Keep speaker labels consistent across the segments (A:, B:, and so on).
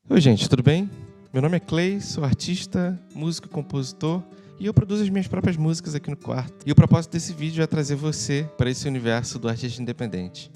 A: Oi, gente, tudo bem? Meu nome é Clay, sou artista, músico e compositor e eu produzo as minhas próprias músicas aqui no quarto. E o propósito desse vídeo é trazer você para esse universo do artista independente.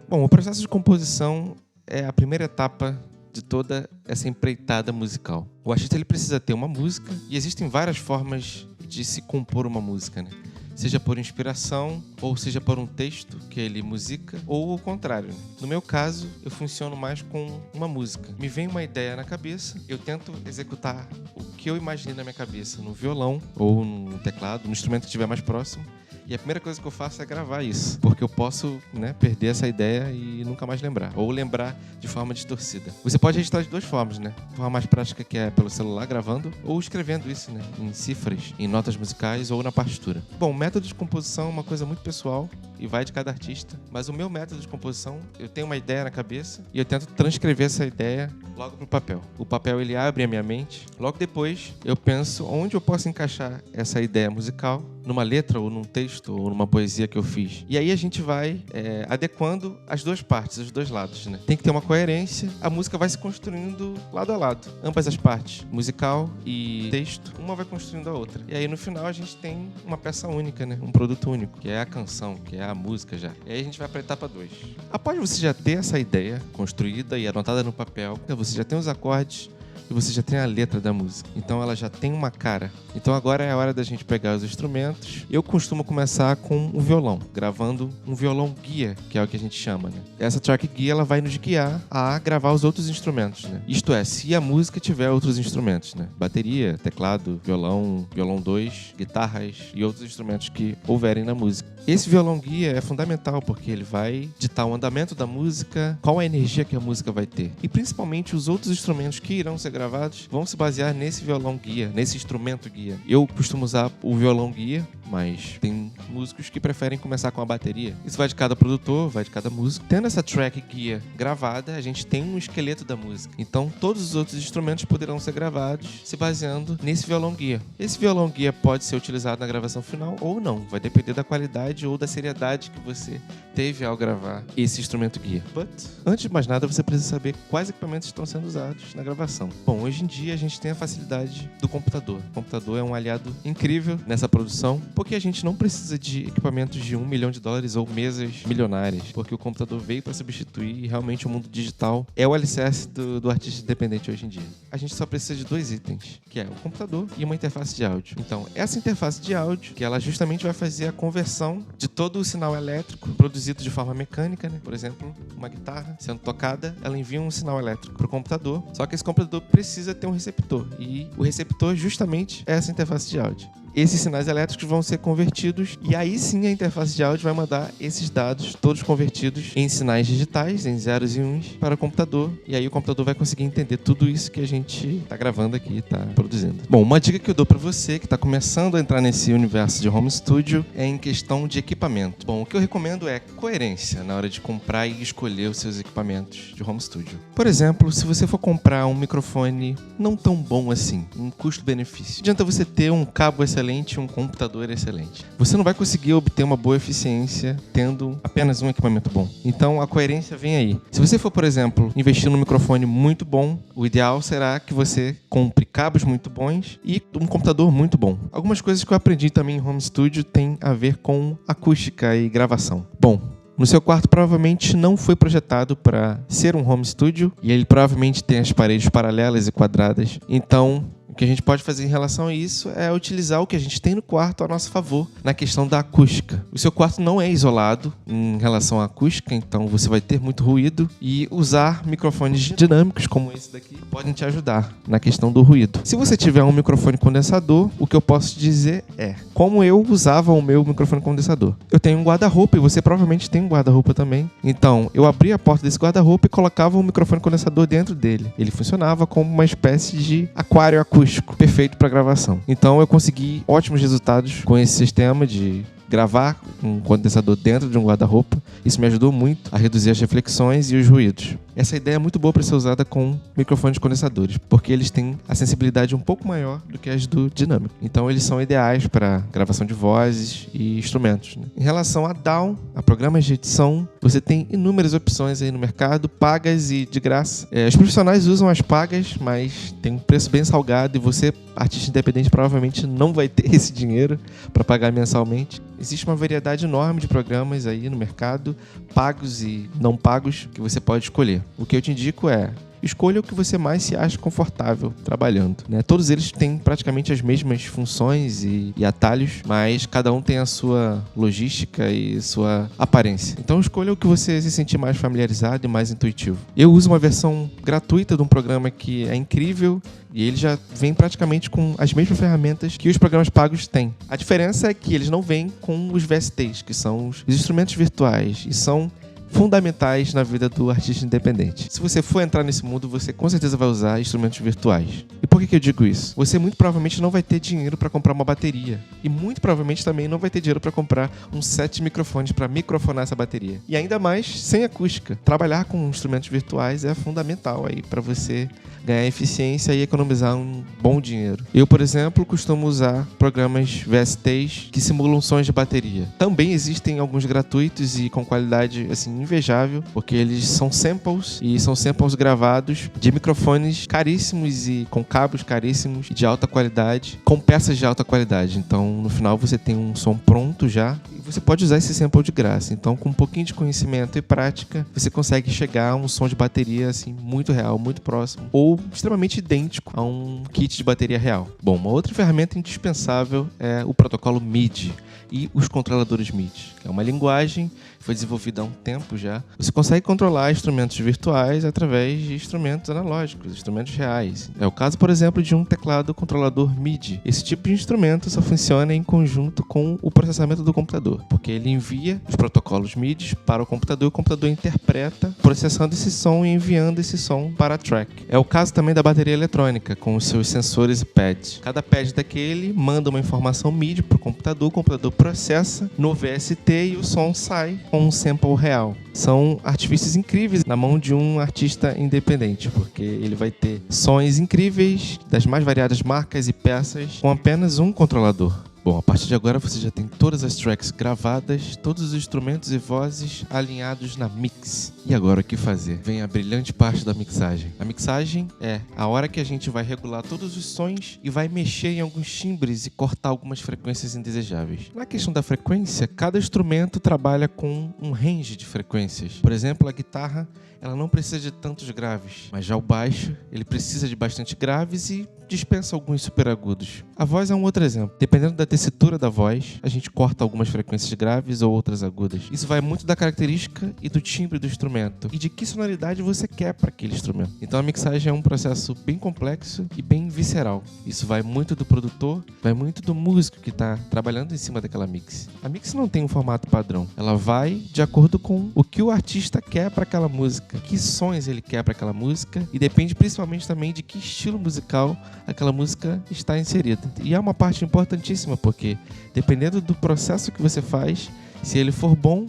A: Bom, o processo de composição é a primeira etapa de toda essa empreitada musical. O artista ele precisa ter uma música e existem várias formas de se compor uma música, né? Seja por inspiração, ou seja por um texto que ele musica, ou o contrário. No meu caso, eu funciono mais com uma música. Me vem uma ideia na cabeça, eu tento executar o que eu imaginei na minha cabeça no violão, ou no teclado, no instrumento que estiver mais próximo. E a primeira coisa que eu faço é gravar isso, porque eu posso, perder essa ideia e nunca mais lembrar, ou lembrar de forma distorcida. Você pode registrar de duas formas, né? A forma mais prática, que é pelo celular gravando, ou escrevendo isso, em cifras, em notas musicais ou na partitura. Bom, o método de composição é uma coisa muito pessoal e vai de cada artista, mas o meu método de composição, eu tenho uma ideia na cabeça e eu tento transcrever essa ideia logo pro papel. O papel, ele abre a minha mente. Logo depois, eu penso onde eu posso encaixar essa ideia musical, numa letra ou num texto ou numa poesia que eu fiz. E aí a gente vai adequando as duas partes, os dois lados, né? Tem que ter uma coerência, a música vai se construindo lado a lado. Ambas as partes, musical e texto, uma vai construindo a outra. E aí no final a gente tem uma peça única, né? Um produto único, que é a canção, que é a música já. E aí a gente vai para a etapa 2. Após você já ter essa ideia construída e anotada no papel, você já tem os acordes, e você já tem a letra da música. Então ela já tem uma cara. Então agora é a hora da gente pegar os instrumentos. Eu costumo começar com o violão, gravando um violão guia, que é o que a gente chama, né? Essa track guia, ela vai nos guiar a gravar os outros instrumentos, né? Isto é, se a música tiver outros instrumentos, né? Bateria, teclado, violão 2, guitarras e outros instrumentos que houverem na música. Esse violão guia é fundamental porque ele vai ditar o andamento da música, qual a energia que a música vai ter. E principalmente os outros instrumentos que irão ser gravados vão se basear nesse violão guia, nesse instrumento guia. Eu costumo usar o violão guia, mas tem músicos que preferem começar com a bateria. Isso vai de cada produtor, vai de cada músico. Tendo essa track guia gravada, a gente tem um esqueleto da música. Então todos os outros instrumentos poderão ser gravados se baseando nesse violão guia. Esse violão guia pode ser utilizado na gravação final ou não. Vai depender da qualidade ou da seriedade que você teve ao gravar esse instrumento guia. But, antes de mais nada, você precisa saber quais equipamentos estão sendo usados na gravação. Bom, hoje em dia a gente tem a facilidade do computador. O computador é um aliado incrível nessa produção, porque a gente não precisa de equipamentos de $1 milhão ou mesas milionárias, porque o computador veio para substituir e realmente o mundo digital é o alicerce do artista independente hoje em dia. A gente só precisa de dois itens, que é o computador e uma interface de áudio. Então, essa interface de áudio, que ela justamente vai fazer a conversão de todo o sinal elétrico produzido de forma mecânica, né? Por exemplo, uma guitarra sendo tocada, ela envia um sinal elétrico para o computador, só que esse computador precisa ter um receptor, e o receptor justamente é essa interface de áudio. Esses sinais elétricos vão ser convertidos e aí sim a interface de áudio vai mandar esses dados todos convertidos em sinais digitais, em zeros e uns, para o computador. E aí o computador vai conseguir entender tudo isso que a gente está gravando aqui, está produzindo. Bom, uma dica que eu dou para você que está começando a entrar nesse universo de home studio é em questão de equipamento. Bom, o que eu recomendo é coerência na hora de comprar e escolher os seus equipamentos de home studio. Por exemplo, se você for comprar um microfone não tão bom assim, um custo-benefício, adianta você ter um cabo excelente, um computador excelente. Você não vai conseguir obter uma boa eficiência tendo apenas um equipamento bom. Então a coerência vem aí. Se você for, por exemplo, investir num microfone muito bom, o ideal será que você compre cabos muito bons e um computador muito bom. Algumas coisas que eu aprendi também em home studio têm a ver com acústica e gravação. Bom, no seu quarto provavelmente não foi projetado para ser um home studio e ele provavelmente tem as paredes paralelas e quadradas. Então, o que a gente pode fazer em relação a isso é utilizar o que a gente tem no quarto a nosso favor na questão da acústica. O seu quarto não é isolado em relação à acústica, então você vai ter muito ruído, e usar microfones dinâmicos como esse daqui podem te ajudar na questão do ruído. Se você tiver um microfone condensador, o que eu posso dizer é como eu usava o meu microfone condensador. Eu tenho um guarda-roupa e você provavelmente tem um guarda-roupa também. Então, eu abria a porta desse guarda-roupa e colocava um microfone condensador dentro dele. Ele funcionava como uma espécie de aquário acústico perfeito para gravação. Então eu consegui ótimos resultados com esse sistema de gravar um condensador dentro de um guarda-roupa. Isso me ajudou muito a reduzir as reflexões e os ruídos. Essa ideia é muito boa para ser usada com microfones condensadores, porque eles têm a sensibilidade um pouco maior do que as do dinâmico. Então eles são ideais para gravação de vozes e instrumentos, né? Em relação a DAW, a programas de edição, você tem inúmeras opções aí no mercado, pagas e de graça. Os profissionais usam as pagas, mas tem um preço bem salgado e você, artista independente, provavelmente não vai ter esse dinheiro para pagar mensalmente. Existe uma variedade enorme de programas aí no mercado, pagos e não pagos, que você pode escolher. O que eu te indico é: escolha o que você mais se acha confortável trabalhando, né? Todos eles têm praticamente as mesmas funções e atalhos, mas cada um tem a sua logística e sua aparência. Então escolha o que você se sentir mais familiarizado e mais intuitivo. Eu uso uma versão gratuita de um programa que é incrível e ele já vem praticamente com as mesmas ferramentas que os programas pagos têm. A diferença é que eles não vêm com os VSTs, que são os instrumentos virtuais, e são fundamentais na vida do artista independente. Se você for entrar nesse mundo, você com certeza vai usar instrumentos virtuais. E por que eu digo isso? Você muito provavelmente não vai ter dinheiro para comprar uma bateria. E muito provavelmente também não vai ter dinheiro para comprar um set de microfones para microfonar essa bateria. E ainda mais sem acústica. Trabalhar com instrumentos virtuais é fundamental aí para você ganhar eficiência e economizar um bom dinheiro. Eu, por exemplo, costumo usar programas VSTs que simulam sons de bateria. Também existem alguns gratuitos e com qualidade assim invejável, porque eles são samples e são samples gravados de microfones caríssimos e com cabos caríssimos e de alta qualidade, com peças de alta qualidade. Então, no final você tem um som pronto já e você pode usar esse sample de graça. Então, com um pouquinho de conhecimento e prática, você consegue chegar a um som de bateria assim muito real, muito próximo ou extremamente idêntico a um kit de bateria real. Bom, uma outra ferramenta indispensável é o protocolo MIDI e os controladores MIDI. É uma linguagem que foi desenvolvida há um tempo já. Você consegue controlar instrumentos virtuais através de instrumentos analógicos, instrumentos reais. É o caso, por exemplo, de um teclado controlador MIDI. Esse tipo de instrumento só funciona em conjunto com o processamento do computador, porque ele envia os protocolos MIDI para o computador e o computador interpreta, processando esse som e enviando esse som para a track. É o caso também da bateria eletrônica, com os seus sensores e pads. Cada pad daquele manda uma informação MIDI para o computador processa no VST e o som sai com um sample real. São artifícios incríveis na mão de um artista independente, porque ele vai ter sons incríveis das mais variadas marcas e peças com apenas um controlador. Bom, a partir de agora você já tem todas as tracks gravadas, todos os instrumentos e vozes alinhados na mix. E agora o que fazer? Vem a brilhante parte da mixagem. A mixagem é a hora que a gente vai regular todos os sons e vai mexer em alguns timbres e cortar algumas frequências indesejáveis. Na questão da frequência, cada instrumento trabalha com um range de frequências. Por exemplo, a guitarra, ela não precisa de tantos graves, mas já o baixo, ele precisa de bastante graves e dispensa alguns superagudos. A voz é um outro exemplo. Dependendo da tessitura da voz, a gente corta algumas frequências graves ou outras agudas. Isso vai muito da característica e do timbre do instrumento e de que sonoridade você quer para aquele instrumento. Então a mixagem é um processo bem complexo e bem visceral. Isso vai muito do produtor, vai muito do músico que está trabalhando em cima daquela mix. A mix não tem um formato padrão. Ela vai de acordo com o que o artista quer para aquela música, que sons ele quer para aquela música e depende principalmente também de que estilo musical aquela música está inserida. E é uma parte importantíssima, porque dependendo do processo que você faz, se ele for bom,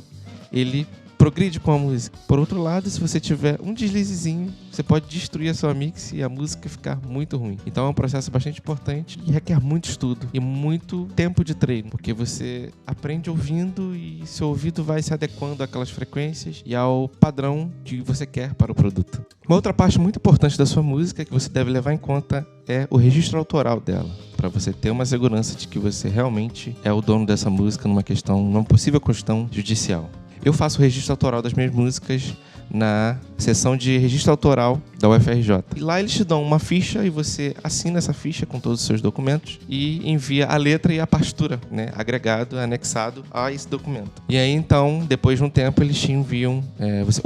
A: ele progride com a música. Por outro lado, se você tiver um deslizezinho, você pode destruir a sua mix e a música ficar muito ruim. Então é um processo bastante importante e requer muito estudo e muito tempo de treino, porque você aprende ouvindo e seu ouvido vai se adequando àquelas frequências e ao padrão que você quer para o produto. Uma outra parte muito importante da sua música que você deve levar em conta é o registro autoral dela, para você ter uma segurança de que você realmente é o dono dessa música numa possível questão judicial. Eu faço o registro autoral das minhas músicas na seção de registro autoral da UFRJ. E lá eles te dão uma ficha e você assina essa ficha com todos os seus documentos e envia a letra e a partitura, né, agregado, anexado a esse documento. E aí então, depois de um tempo, eles te enviam,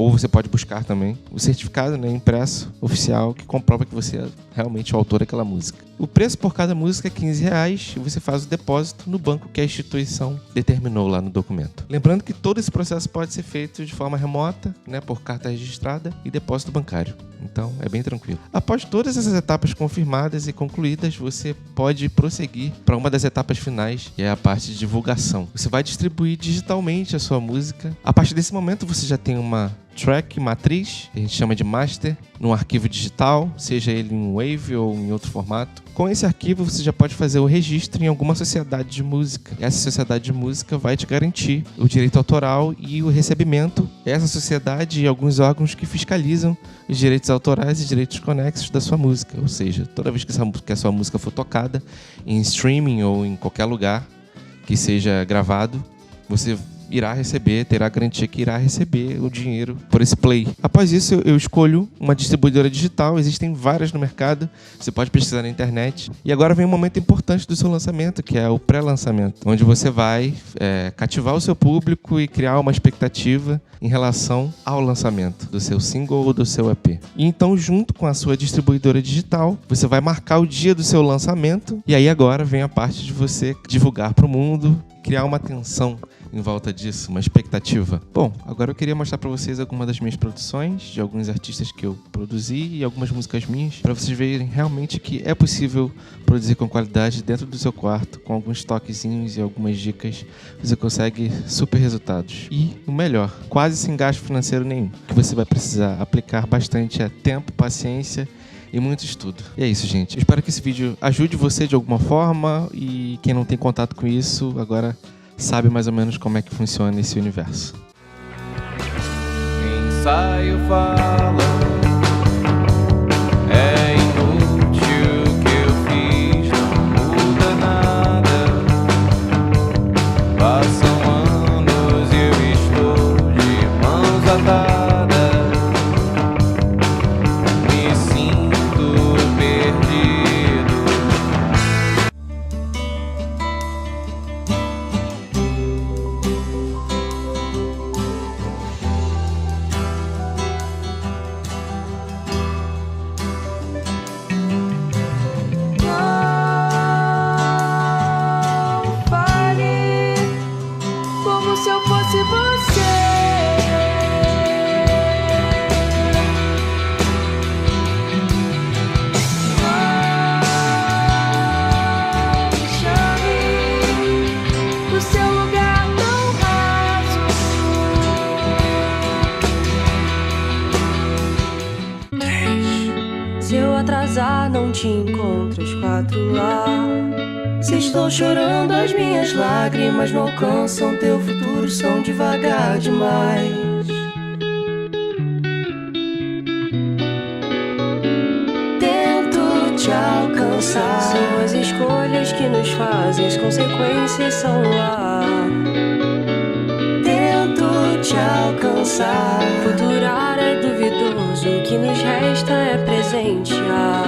A: você pode buscar também, o certificado, né, impresso, oficial, que comprova que você é realmente o autor daquela música. O preço por cada música é R$15 e você faz o depósito no banco que a instituição determinou lá no documento. Lembrando que todo esse processo pode ser feito de forma remota, né, por carta registrada e depósito bancário. Então, é bem tranquilo. Após todas essas etapas confirmadas e concluídas, você pode prosseguir para uma das etapas finais, que é a parte de divulgação. Você vai distribuir digitalmente a sua música. A partir desse momento, você já tem uma track matriz, que a gente chama de master, num arquivo digital, seja ele em Wave ou em outro formato. Com esse arquivo, você já pode fazer o registro em alguma sociedade de música. Essa sociedade de música vai te garantir o direito autoral e o recebimento. Essa sociedade e alguns órgãos que fiscalizam os direitos autorais e direitos conexos da sua música. Ou seja, toda vez que a sua música for tocada em streaming ou em qualquer lugar que seja gravado, você terá a garantia que irá receber o dinheiro por esse play. Após isso, eu escolho uma distribuidora digital. Existem várias no mercado, você pode pesquisar na internet. E agora vem um momento importante do seu lançamento, que é o pré-lançamento, onde você vai cativar o seu público e criar uma expectativa em relação ao lançamento do seu single ou do seu EP. E então, junto com a sua distribuidora digital, você vai marcar o dia do seu lançamento. E aí agora vem a parte de você divulgar para o mundo, criar uma atenção em volta disso, uma expectativa. Bom, agora eu queria mostrar para vocês algumas das minhas produções, de alguns artistas que eu produzi e algumas músicas minhas, para vocês verem realmente que é possível produzir com qualidade dentro do seu quarto, com alguns toquezinhos e algumas dicas, você consegue super resultados. E o melhor, quase sem gasto financeiro nenhum, que você vai precisar aplicar bastante tempo, paciência e muito estudo. E é isso, gente. Eu espero que esse vídeo ajude você de alguma forma e quem não tem contato com isso, agora sabe mais ou menos como é que funciona esse universo.
B: Ensaio fala, é inútil o que eu fiz, não muda nada. Passam anos e eu estou de mãos atadas. Me sinto perdido.
C: Se eu fosse você, me chame do seu lugar tão raso. 3. Se eu atrasar, não te encontro às 4 lá. Se estou chorando, as minhas lágrimas não alcançam teu futuro, são devagar demais. Tento te alcançar, são as escolhas que nos fazem, as consequências são lá. Tento te alcançar, futurar é duvidoso, o que nos resta é presentear.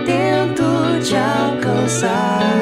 C: Tento te alcançar.